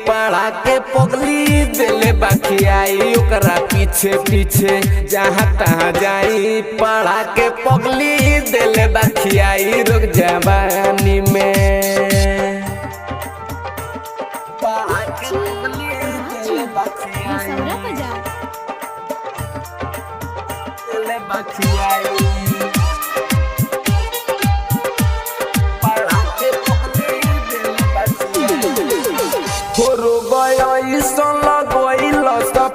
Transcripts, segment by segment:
पढ़ा के पगली दिले बखियाई ओकरा पीछे पीछे जहाँ तहाँ जाई पढ़ा के पगली दिले बखियाई रुक जवानी में पढ़ा के पगली दिले बखियाई दिले बखियाई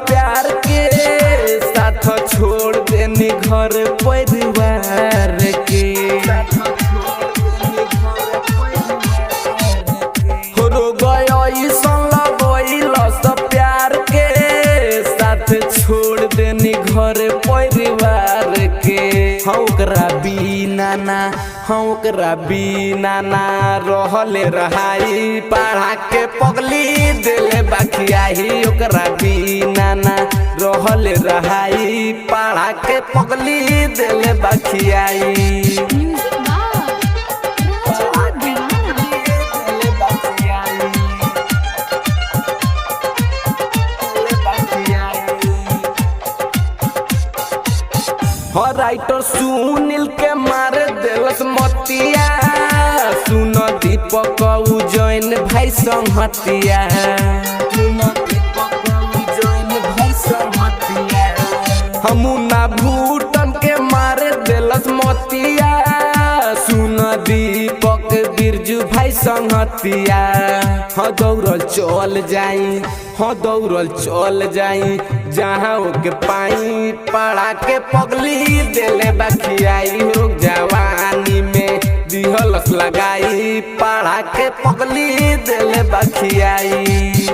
प्यार के साथ छोड़ देनी घर परिवार के हो गया सब प्यार के साथ छोड़ देनी घर परिवार के ओकरा बिना ना रहले रहाई पढ़ा के पगली दिले बखियाई ओकरा बिना ना रहले रहाई पढ़ा के पगली दिले बखियाई राइटर सुनील के मार दिलस मतिया सुन दीपक उजैन भाई संहतिया हमुना भूटन के मार दिलस मतिया सुन दीपक बिरजू भाई संहतिया दौड़ल चल जाई जहाँ ओके पाई पढ़ा के पगली दिले बखियाई हो जवानी में दिहलस लगाई पढ़ा के पगली दिले बखियाई।